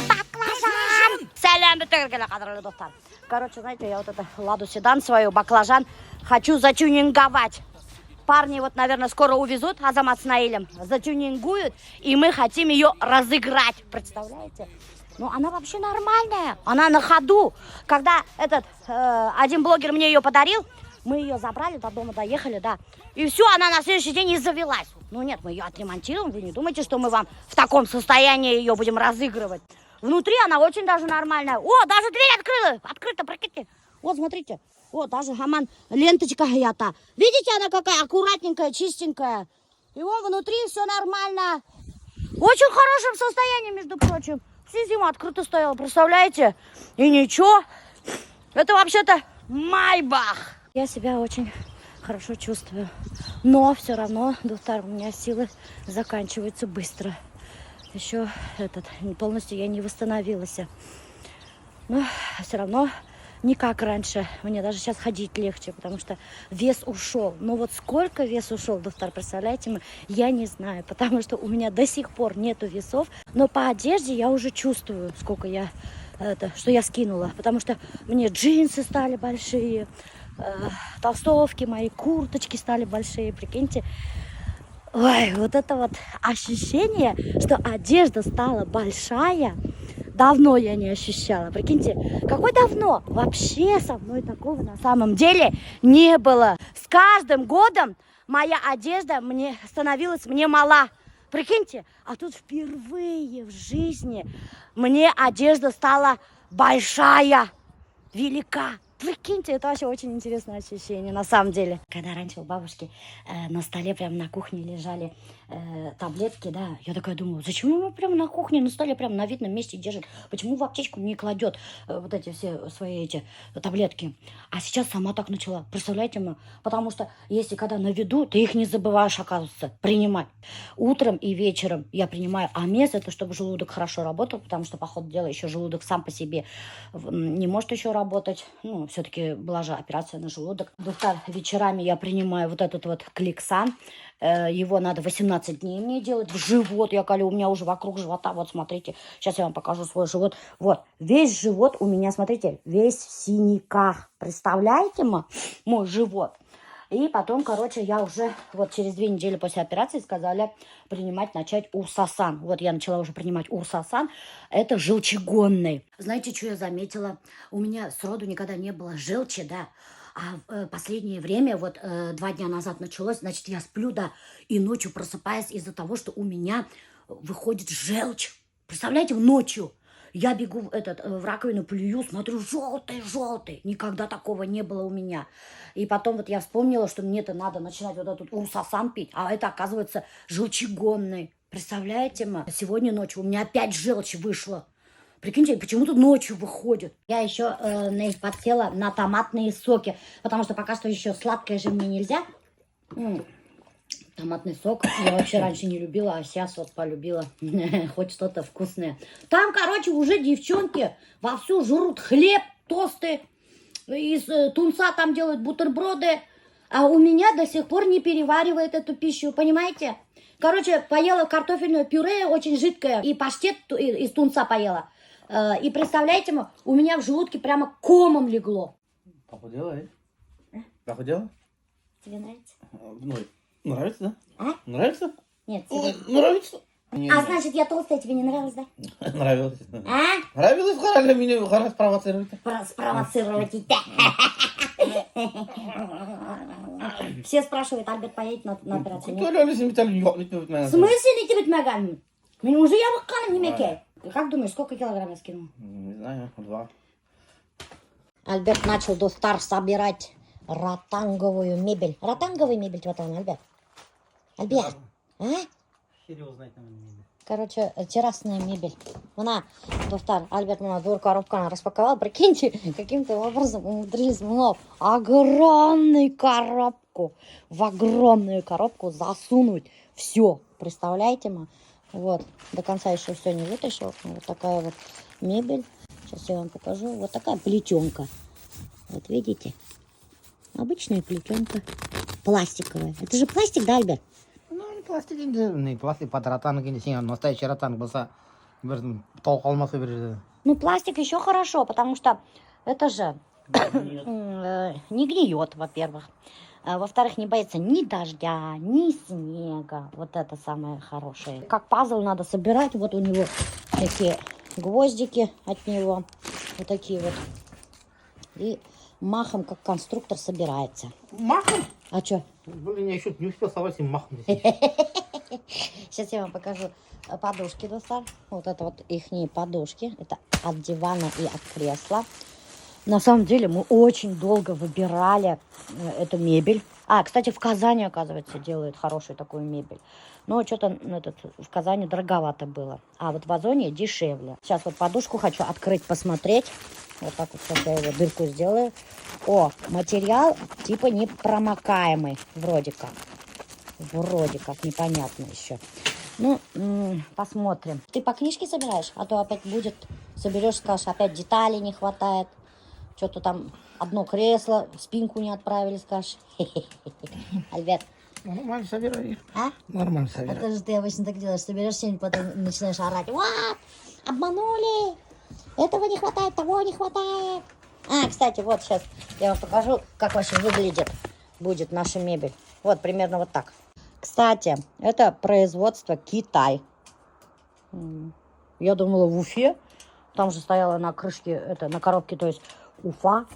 Баклажан! Сәлем кадрлы достар. Короче, знаете, я вот это Ладу Седан свою, баклажан, хочу затюнинговать. Парни вот, наверное, скоро увезут, Азамат с Наилем, затюнингуют, и мы хотим ее разыграть. Представляете? Ну, она вообще нормальная, она на ходу. Когда один блогер мне ее подарил, мы ее забрали, до дома доехали, да. И все, она на следующий день и завелась. Ну нет, мы ее отремонтируем, вы не думайте, что мы вам в таком состоянии ее будем разыгрывать. Внутри она очень даже нормальная. О, даже дверь открыта, прикиньте. Вот, смотрите. Вот, даже гаман, ленточка ята. Видите, она какая аккуратненькая, чистенькая. И вон внутри все нормально. В очень хорошем состоянии, между прочим. Всю зиму открыто стояла, представляете? И ничего. Это вообще-то Майбах. Я себя очень хорошо чувствую. Но все равно, доктор, у меня силы заканчиваются быстро. Еще полностью я не восстановилась. Но все равно не как раньше. Мне даже сейчас ходить легче, потому что вес ушел. Но вот сколько вес ушел, доктор, представляете, я не знаю, потому что у меня до сих пор нету весов. Но по одежде я уже чувствую, сколько что я скинула. Потому что мне джинсы стали большие, толстовки мои, курточки стали большие, прикиньте. Ой, вот это вот ощущение, что одежда стала большая, давно я не ощущала. Прикиньте, какой давно? Вообще со мной такого на самом деле не было. С каждым годом моя одежда становилась мне мала. Прикиньте, а тут впервые в жизни мне одежда стала большая, велика. Прикиньте, это вообще очень интересное ощущение, на самом деле. Когда раньше у бабушки на столе, прям на кухне лежали таблетки, да, я такая думаю, зачем она прям на кухне, на столе, прям на видном месте держит? Почему в аптечку не кладет вот эти все свои таблетки? А сейчас сама так начала, представляете, потому что если когда на виду, ты их не забываешь, оказывается, принимать. Утром и вечером я принимаю амез, это чтобы желудок хорошо работал, потому что, по ходу дела, еще желудок сам по себе не может еще работать. Ну, все-таки была же операция на желудок. Доктор, вечерами я принимаю вот этот вот Кликсан. Его надо 18 дней мне делать в живот. Я колю, у меня уже вокруг живота, вот смотрите, сейчас я вам покажу свой живот. Вот, весь живот у меня, смотрите, весь в синяках. Представляете, мой живот? И потом, короче, я уже вот через 2 недели после операции сказали начать Урсасан. Вот я начала уже принимать Урсасан. Это желчегонный. Знаете, что я заметила? У меня сроду никогда не было желчи, да. А в последнее время, вот 2 дня назад началось, значит, я сплю, да, и ночью просыпаюсь из-за того, что у меня выходит желчь. Представляете, ночью. Я бегу в раковину, плюю, смотрю, желтый. Никогда такого не было у меня. И потом вот я вспомнила, что мне-то надо начинать вот этот Урсасан пить, а это, оказывается, желчегонный. Представляете, сегодня ночью у меня опять желчь вышла. Прикиньте, почему-то ночью выходит. Я еще подсела на томатные соки, потому что пока что еще сладкое же мне нельзя. Томатный сок я вообще раньше не любила, а сейчас вот полюбила. Хоть что-то вкусное. Там, короче, уже девчонки вовсю жрут хлеб, тосты. Из тунца там делают бутерброды. А у меня до сих пор не переваривает эту пищу, понимаете? Короче, поела картофельное пюре, очень жидкое. И паштет из тунца поела. И представляете, у меня в желудке прямо комом легло. Похудела, Похудела? Тебе нравится? Ну, нравится, да? А? Нравится? Нет, тебе... Нравится. А значит, я толстая, тебе не нравилось, да? Нравилось. А? Нравилось, хорошо, меня спровоцировать. Спровоцировать. Все спрашивают, Альберт поедет на операцию? Нет? В смысле летит ногами? Уже я выхкала не мекей. Как думаешь, сколько килограмм я скинул? Не знаю, 2. Альберт начал достар собирать ротанговую мебель. Ротанговую мебель, Альберт? Альберт, а? Короче, террасная мебель. Она, достар, Альберт, двор коробку она распаковал. Прикиньте, каким-то образом умудрились огромную коробку, в огромную коробку засунуть все. Представляете, Вот, до конца еще все не вытащил. Вот такая вот мебель. Сейчас я вам покажу. Вот такая плетенка. Вот видите? Обычная плетенка. Пластиковая. Это же пластик, да, Альберт? Ну, не пластик, не пластик под ротанг, не настоящий ротанг был. Толк алмаса бір жерде. Ну, пластик еще хорошо, потому что это же не гниет, во-первых. Во-вторых, не боится ни дождя, ни снега. Вот это самое хорошее. Как пазл надо собирать. Вот у него такие гвоздики от него. Вот такие вот. И махом, как конструктор, собирается. Махом? А что? Блин, я еще не успел совать им махом. Сейчас я вам покажу подушки, Достар. Вот это вот ихние подушки. Это от дивана и от кресла. На самом деле мы очень долго выбирали эту мебель. Кстати, в Казани, оказывается, делают хорошую такую мебель. Но что-то в Казани дороговато было. А вот в Озоне дешевле. Сейчас вот подушку хочу открыть, посмотреть. Вот так вот сейчас я его дырку сделаю. О, материал типа непромокаемый. Вроде как. Вроде как, непонятно еще. Ну, посмотрим. Ты по книжке собираешь? А то опять будет, соберешь, скажешь, опять деталей не хватает. Что-то там одно кресло, спинку не отправили, скажешь. Альберт. Нормально собираю. А? Нормально собираю. Это же ты обычно так делаешь. Соберешь что-нибудь, потом начинаешь орать. Вот! Обманули! Этого не хватает, того не хватает. Кстати, вот сейчас я вам покажу, как вообще выглядит будет наша мебель. Вот примерно вот так. Кстати, это производство Китай. Я думала в Уфе. Там же стояла на крышке, это на коробке, то есть Уфа,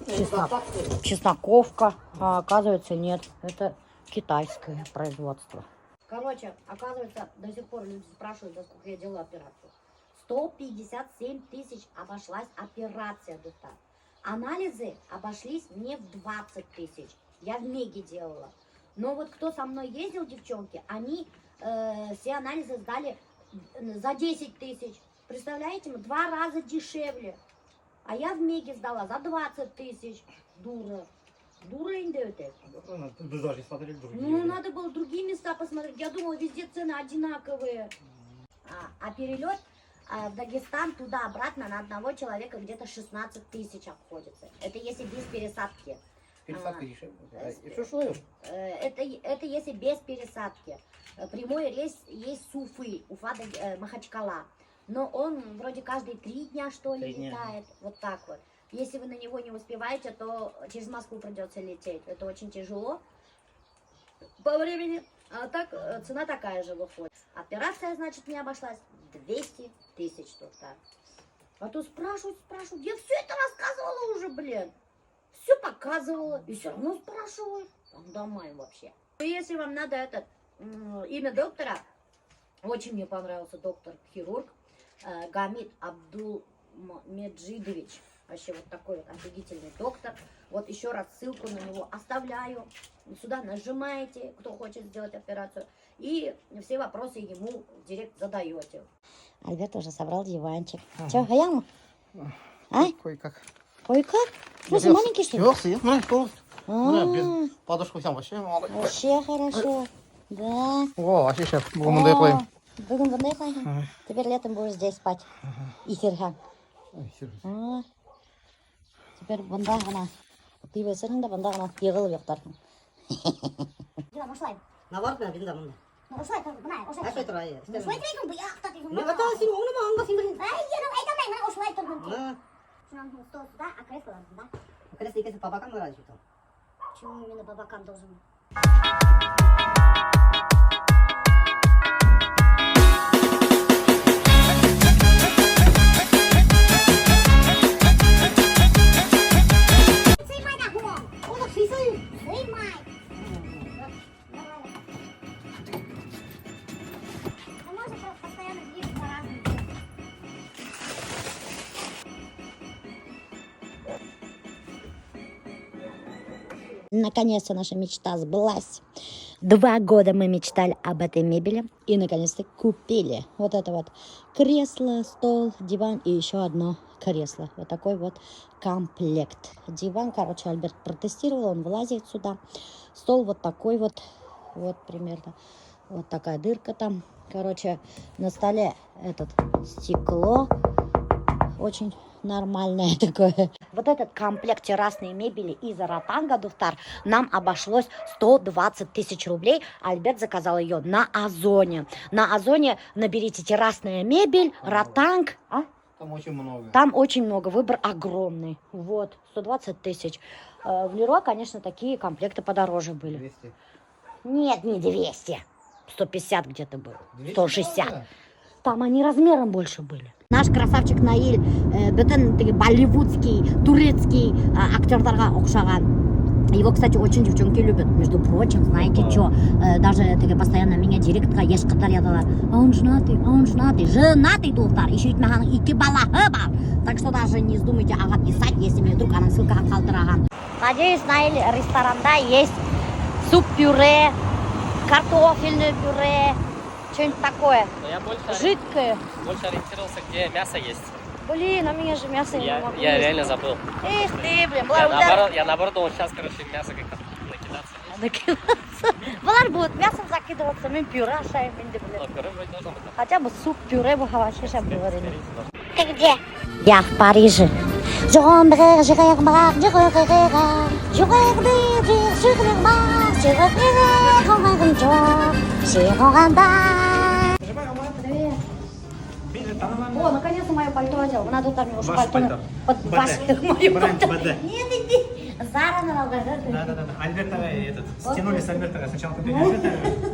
чесноковка. А оказывается, нет. Это китайское производство. Короче, оказывается, до сих пор люди спрашивают, за сколько я делаю операцию. 157 тысяч обошлась операция, Достар. Анализы обошлись мне в 20 тысяч. Я в Меге делала. Но вот кто со мной ездил, девчонки, они все анализы сдали за 10 тысяч. Представляете, 2 раза дешевле. А я в Меге сдала за 20 тысяч. Дура. Дура индеты. Вы даже смотрели другие. Ну, надо было другие места посмотреть. Я думала, везде цены одинаковые. А перелет в Дагестан туда-обратно на одного человека где-то 16 тысяч обходится. Это если без пересадки. Пересадка дешевле. И что? Это если без пересадки. Прямой рейс есть с Уфы, Уфа до Махачкала. Но он вроде каждые 3 дня, что ли, летает. Вот так вот. Если вы на него не успеваете, то через Москву придется лететь. Это очень тяжело по времени. А так цена такая же выходит. Операция, значит, мне обошлась 200 тысяч только. А то спрашивают. Я все это рассказывала уже, блин. Все показывала. И все равно спрашивают. Дома вообще. Если вам надо имя доктора, очень мне понравился доктор-хирург Гамид Абдулмеджидович. Вообще вот такой вот офигительный доктор. Вот еще раз ссылку на него оставляю. Сюда нажимаете, кто хочет сделать операцию. И все вопросы ему в директ задаете. Альберт уже собрал диванчик. Че, Хаям? Кое-как. Кое-как? В смысле, маленький что ли? Ну, полностью. Без подушку всем вообще мало. Вообще хорошо. Да. О, вообще сейчас мындай қояйын. Бүгін бұндай қойған. Теперь летом будешь здесь спать. Эфирға. Теперь бұнда ғана пиво ісірің да бұнда ғана егіліп ұйықтарсың. Диван, осылай. Наоборот, мен білдім мұнда. Осылай тұр, бұнай, осылай. Осылай тұр, ай. Осылай тұрайын, бұяқта дейсің. Мен ата сен оны ма аңға сен білдің. Айтамай, мына осылай тұр бұнда. Да. Стол сюда, а кресло сюда. Кресло и по бокам разные что-то. Почему именно по бокам должен быть? Наконец-то наша мечта сбылась. 2 года мы мечтали об этой мебели и наконец-то купили. Вот это вот кресло, стол, диван и еще одно кресло. Вот такой вот комплект. Диван, короче, Альберт протестировал, он вылазит сюда. Стол вот такой вот, вот примерно. Вот такая дырка там. Короче, на столе этот стекло. Очень нормальное такое. Вот этот комплект террасной мебели из Ротанга, Дуфтар, нам обошлось 120 тысяч рублей. Альберт заказал ее на Озоне. На Озоне наберите террасная мебель, Ротанг. А? Там очень много. Там очень много, выбор огромный. Вот, 120 тысяч. В Леруа, конечно, такие комплекты подороже были. 200. Нет, не 200. 150 где-то было. 200 160. много. Там они размером больше были. Наш красавчик Наиль, бөтен болливудский, турецкий актердарға ұқсаған. Его, кстати, очень девчонки любят. Между прочим, знаете что? Даже постоянно меня директорға еш қатар ядалар. А он женатый, Женатый, Дуфтар. Еще итмаған 2 баласы бар. Так что даже не вздумайте ага писать, если мне вдруг она ссылка қалдыраған. Надеюсь, Наиль, ресторанда есть суп-пюре, картофельное пюре, что-нибудь такое. Но я Жидкое. больше ориентировался, где мясо есть. Блин, у меня же мясо не могу. Я реально забыл. Эх ты, блин, Я наоборот думал, сейчас, короче, мясо как-то накидаться. Бұлар будут мясом закидываться, мен пюре ашаем, Но пюре вроде должно быть. хотя бы суп-пюре бы вообще сейчас говорили. Скорее всего. Ты где? Я в Париже. О, наконец-то мое пальто одел. Надо там уже Ваше пальто. под БД. ваше мое Бренд пальто. БД. Нет, иди. Зара на Да. Альберта стянули с Альберта. Сначала купили Альберта,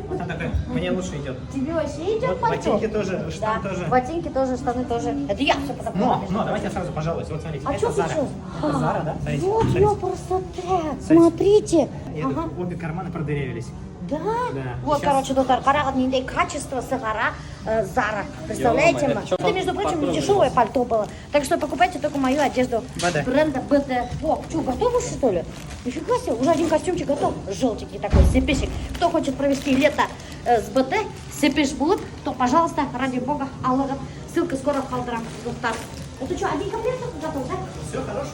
потом такой, мне лучше идет. Тебе вообще идет Вот пальто? ботинки тоже, штаны Да, тоже. ботинки тоже, штаны тоже. Это я все подобрала. Но, давайте я сразу пожалуюсь. Вот смотрите, А это что Зара. случилось? Это Зара, да? Смотрите, Вот смотрите. ёпрстотек, смотрите. И это обе карманы продырявились. Да? Да. Вот, Сейчас- короче, доктор, парагодный качество сахара Зара. Представляете? Ё-моё, ма? это чё, Это, между прочим, патрон дешевое пальто было. Так что покупайте только мою одежду БД. бренда БД. О, что, готовы, что ли? Нифига себе, уже один костюмчик готов. Желтенький такой, сепишик. Кто хочет провести лето с БД, сепиш будет, то, пожалуйста, ради бога, аллах. Ссылка скоро в халдрам, доктор. Это что, один комплект готов, да? Все хорошо.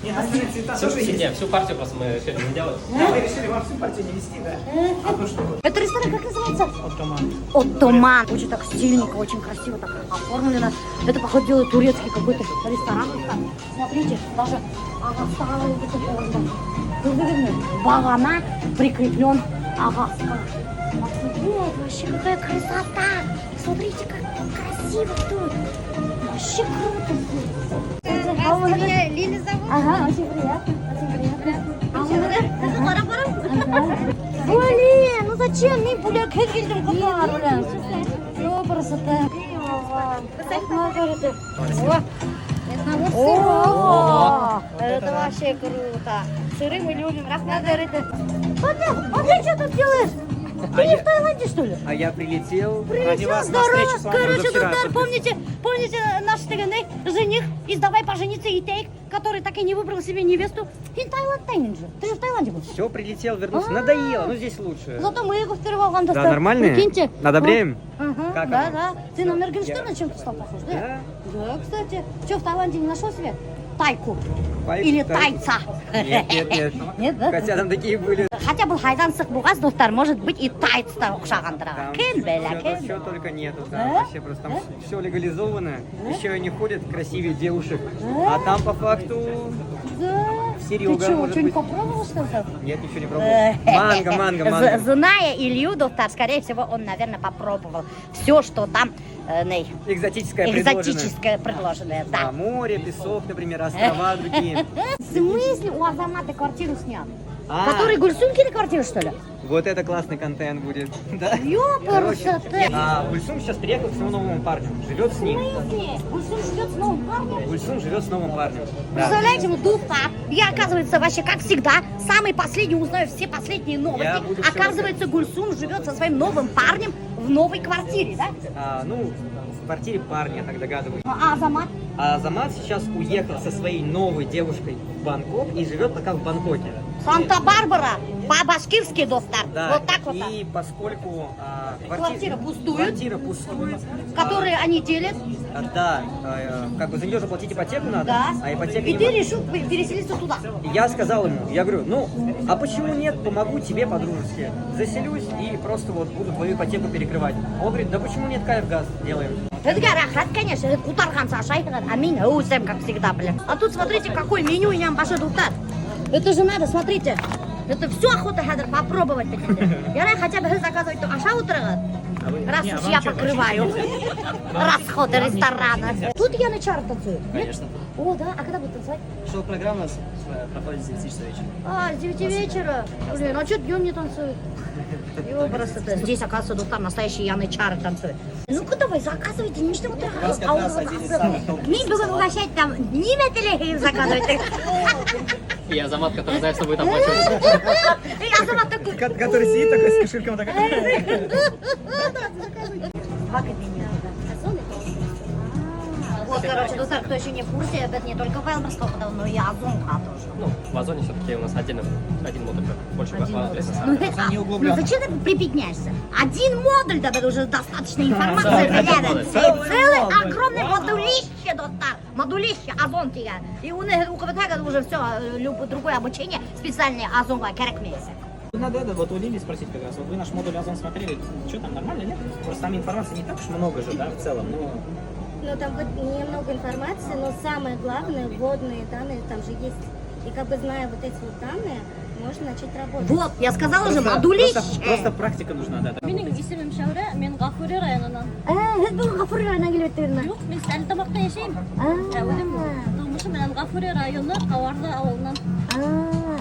Не, остальные цвета тоже есть. Не, всю партию просто мы решили не делать. Да, вы решили вам всю партию не вести, да? Одну штуку. Это ресторан как называется? От команды. Оттоман. Очень так стильненько, очень красиво так оформлено. Это, походу, делает турецкий какой-то ресторан. Смотрите, даже ставили вот эту форму. Багана прикреплен агаска. Вот, вообще какая красота. Смотрите, как красиво тут. Вообще круто. Меня Лили зовут. Ага, очень приятно. Очень приятно. Блин, ну зачем мне пуля кегельдем катар? Ну просто О, это вообще круто. Сыры мы любим. Рахмат, а ты что тут делаешь? Ты не в Таиланде, что ли? А я прилетел. Ради вас на Здорово. встречу с вами Короче, позавчера. доктор, помните наш стороны жених из «Давай пожениться» и Тейк, который так и не выбрал себе невесту? И Таиланд же. Ты же в Таиланде был. Все, прилетел, вернулся. Надоело, но здесь лучше. Зато мы его впервые в Андерстер. Да, нормальные? Прикиньте. Одобряем? Ага, Как да, оно? да. Ты на Моргенштерна чем-то стал похож, да? Да. Да, кстати. Что, в Таиланде не нашел себе тайку? Тайку, Или тайку. тайца? Нет. Нет, да? Хотя там такие были. Хотя бы хайдансық болғас, достар, может быть, и тайцта ұқсағандырақ. Там Кем білі, кем все только нету. Да? Там вообще просто там все легализовано. Еще они ходят красивее девушек. А там по факту Да. Серега, Ты что, может что-нибудь быть. попробовал, что ли? нет, ничего не пробовал. Манго. Зная Илью, доктор, скорее всего, он, наверное, попробовал все, что там Экзотическое предложено. экзотическое предложенное. Да. А, море, песок, например, острова другие. В смысле у Азамата квартиру снял? А. Который Гульсумкине квартиру, что ли? Вот это классный контент будет. Да. Ёпарасоте. Гульсум сейчас приехал к своему новому парню. Живет с ним. Гульсум живет с новым парнем? Гульсум живет с новым парнем. Да. Представляете, вот дуфта. Я, оказывается, вообще, как всегда, самый последний узнаю все последние Я новости. буду всё Оказывается, Гульсум живет со своим новым парнем в новой квартире, да? Ну, в квартире парня, я так догадываюсь. А Азамат? А Азамат сейчас уехал со своей новой девушкой в Бангкок и живет пока в Бангкоке. Санта-Барбара, по-башкирски, достар. Да. Вот так вот. И поскольку Квартира пустует. квартира пустует, Которые они делят, как бы за нее же платить ипотеку надо, да. а ипотека И не ты может. решил переселиться туда. И я сказал ему, я говорю, ну, а почему нет, помогу тебе по-дружески. Заселюсь и просто вот буду твою ипотеку перекрывать. Он говорит, да почему нет, кайф газ делаем. Это рахат, конечно, это кутарганца шайхан, а меня усем, как всегда, блин. А тут смотрите, какой меню у ням пошел доктор. Это же надо, смотрите. Это все охота хадр попробовать. Я хотя бы заказывать то аша утрага. Раз уж я покрываю расходы ресторана. Тут я на чар танцую. Конечно. О, да, а когда будут танцевать? Шоу-программа у нас проходит с 9 часов вечера. А, с 9 вечера. Блин, а что днем не танцуют? Его просто здесь, оказывается, доктор настоящий Яны Чары танцует. Ну-ка давай, заказывайте, не что вот Мин бүгін угощать там, неме телегейм заказывайте. И Азамат, который знает, что будет оплачивать. И Азамат такой. Который сидит такой с кошельком, такой. Два кабинета, да. Вот, короче, доктор, кто еще не в курсе, это не только Велморского, но и Озонка тоже. Ну, в Озоне все-таки у нас один модуль, больше адреса. Ну, зачем ты припятняешься? Один модуль, да, это уже достаточно информации. Целый огромный модулище, доктор. Модулище, Озонки. И у КВТ уже все, любое другое обучение специальное Озонка, керекмейся. Надо это вот у Лили спросить как раз. Вот вы наш модуль Озон смотрели, что там нормально, нет? Просто там информации не так уж много же, да, в целом. Ну, там вот немного информации, но самое главное, вводные данные там же есть. И как бы зная вот эти вот данные, можно начать работать. Вот, я сказала же, модулище. Просто практика нужна, да. Менің есімім Шәуре, мен Ғафури районынан. Бұл Ғафури районынан келіп өттерін. Жоқ, мен Стәлітамақта яшаймын. Өзім тұрмышым менен Ғафури районы, Қауарды ауылынан.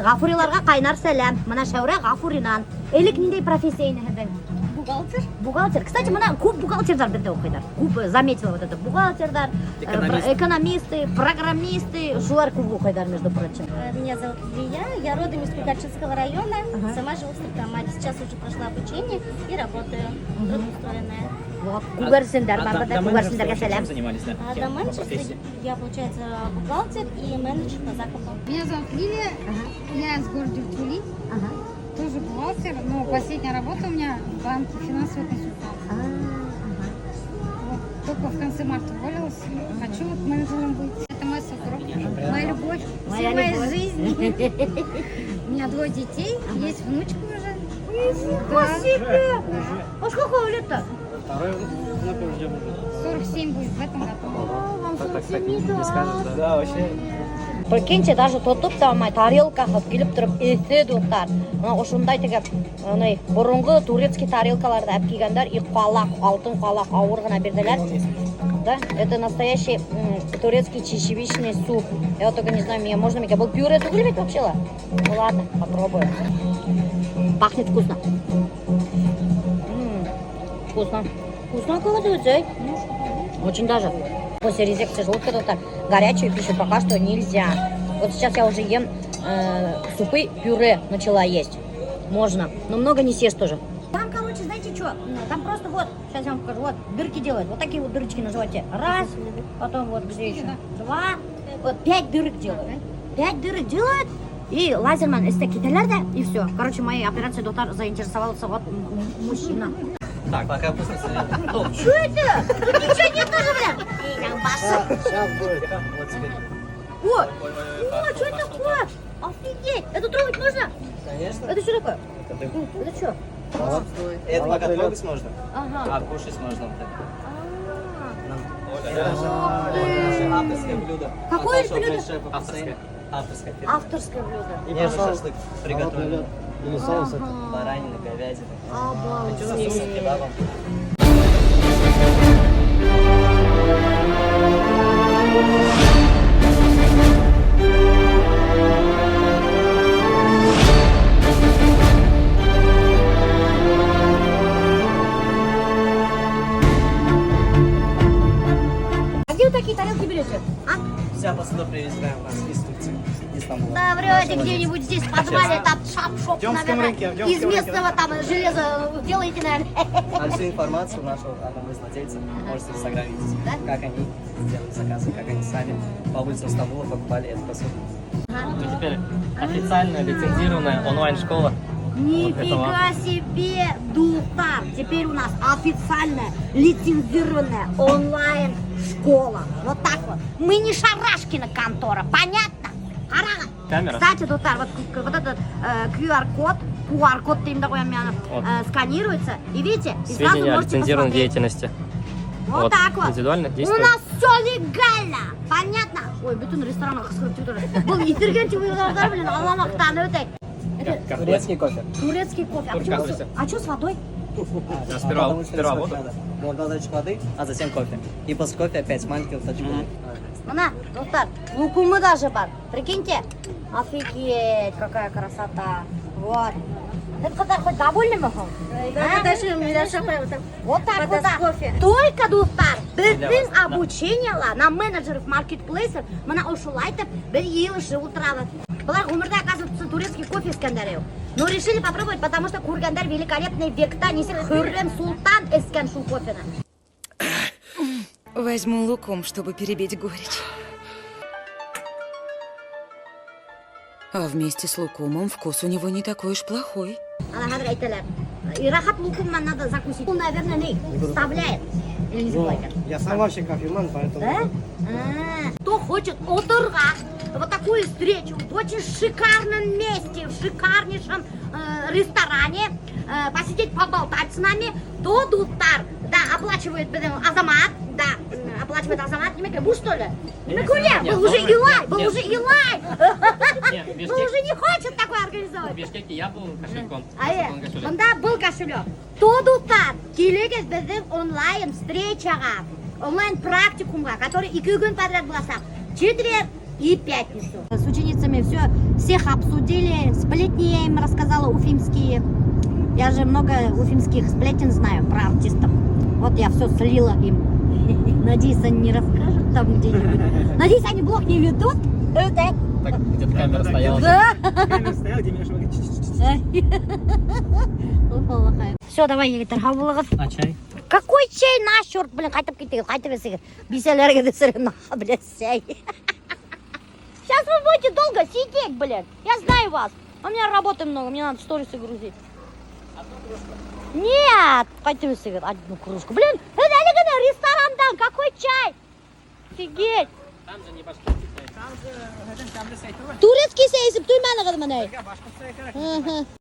Ғафуриларға қайнар сәлем. Мына Шәуре Ғафуринан. Элік нендей профессияны һедің? Бухгалтер. Бухгалтер. Кстати, мына көп бухгалтердар бізде оқидар. Көп заметила вот это. Бухгалтердар, экономисты, программисты, шулар көп оқидар, между прочим. Меня зовут Лия, я родом из Кугарчинского района, сама живу в Стартамаре. Сейчас уже прошла обучение и работаю, трудоустроенная. Вот, Кугарсендар, Кугарсендарга сәлем. занимались, да? А до менеджерства я, получается, бухгалтер и менеджер по закупам. Меня зовут Лилия, я из города Тюли, тоже бухгалтер, но последняя работа у меня в банке, финансовый консультант. Вот, только в конце марта уволилась, хочу вот менеджером быть. Это мой супруг, моя любовь, вся моя жизнь. У меня 2 детей, есть внучка уже. Спасибо. А сколько лет-то? 47 будет в этом году. Не скажешь, да? Да, вообще. Прикиньте, даже тотып та алмай тарелка қылып келіп тұрып ете доқтар. Мына ошындай тегеп, бұрынғы турецкий тарелкаларды алып келгендер, и қалақ, алтын қалақ ауыр ғана берділер. Да, это настоящий турецкий чечевичный суп. Я вот только не знаю, мне можно был пюре выглядеть вообще ли? Ну ладно, попробую. Пахнет вкусно. Вкусно. Вкусно оказывается. Очень даже. После резекции желудка, доктор, горячую пищу пока что нельзя. Вот сейчас я уже ем супы, пюре начала есть. Можно, но много не съешь тоже. Там, короче, знаете что? Там просто вот, сейчас я вам покажу, вот дырки делают. Вот такие вот дырочки на животе. Раз, потом вот где еще? 2, вот 5 дырок делают. 5 дырок делают. И лазерман из таких и все. Короче, моей операцией доктор заинтересовался вот мужчина. Так, пока пусть Что это? Тут ничего нет тоже, блин. Сейчас будет. Вот теперь. О, что это такое? Офигеть! Это трогать можно? Конечно. Это что такое? Это что? Это пока трогать можно, Ага. а кушать можно вот так. А. Наше авторское блюдо. Какое От нашего блюдо? шефа Авторское. Авторское фирма. Авторское блюдо. Нежный шашлык приготовлен. Ага. Баранина, говядина. Обалдеть. С кебабом. А где вы такие тарелки берете? А? Вся посуда привезена у нас из Турции, из Стамбула. Да, врете где-нибудь здесь в подвале, там шап-шоп, Демском наверное, рынке, в Демском из местного там железа делаете, наверное. А всю информацию нашего одного из владельцев можете в Инстаграме видеть, Да? как они делали заказы, как они сами по улицам Стамбула покупали эту посуду. Мы теперь официальная лицензированная онлайн-школа. Нифига себе, доктор! Теперь у нас официальная, лицензированная онлайн-школа. Вот так вот. Мы не Шарашкина контора, понятно? Ара. Камера. Кстати, доктор, вот этот QR-код, им такой Вот. сканируется. И видите, и сразу Сведения о можете лицензированной посмотреть. деятельности. Вот так вот. Индивидуально У действует. нас все легально. Понятно? Ой, бүтін ресторанға қысқырып жүрді. Бұл итірген чебуйлардар, блин, аламақтан өтек. Турецкий кофе. Турецкий кофе. А что с водой? Да, сперва Потому что воду. из кофе надо. Глоточек воды, а затем кофе. И после кофе опять маленький глоточек воды. Мына, достар, лукумы даже бар. Прикиньте. Офигеть, какая красота. Вот. Это когда хоть довольны мы? Вот так вот. Так. кофе. Только достар. Біздің обучениялар на менеджеров маркетплейсер мына ушулайтып бір ел жыл отырады. Бұлар өмірде, оказывается, турецкий кофе искендар. Но решили попробовать, потому что кургандар великолепный векта неси Хюррем Султан эскен шул кофені. Возьму лукум, чтобы перебить горечь. А вместе с лукумом вкус у него не такой уж плохой. Она говорит, айталар. И рахат лукум만 надо закусить. Он, наверное, не вставляет. Или не вставляет. Я сам вообще кофеман, поэтому... Да? Кто хочет отырға вот такую встречу в очень шикарном месте, в шикарнейшем ресторане, посидеть, поболтать с нами, то достар, да, оплачивает Азамат, да, оплачивает Азамат, не бұл что ли? На куле, был уже Илай, был уже Илай. Был уже не хочет такой В организовать. Бишкеке я был кошельком. Онда был кошелек. То достар, келегіз біздің онлайн встречаға, онлайн практикумға, который 2 күн подряд болса, четверг и пятницу. С ученицами всех обсудили, сплетни я им рассказала уфимские. Я же много уфимских сплетен знаю про артистов. Вот я все слила им. Надеюсь, они не расскажут там где-нибудь. Надеюсь, они блог не ведут. Так, где-то камера стояла. Да. Камера стояла, где меня Все, давай, Егор Хавулов. А чай? Какой чай на черт, блин, қайтып кетейік, қайтып есеге. Беселерге десере, блядь, чай. Сейчас вы будете долго сидеть, блядь. Я знаю вас. У меня работы много, мне надо сторисы грузить. Нет, қайтып есеге, одну кружку. Блин, это ресторандан, какой чай? Офигеть. Там же не башкирский чай. Турецкий сей, есіп, түймәні қыдым,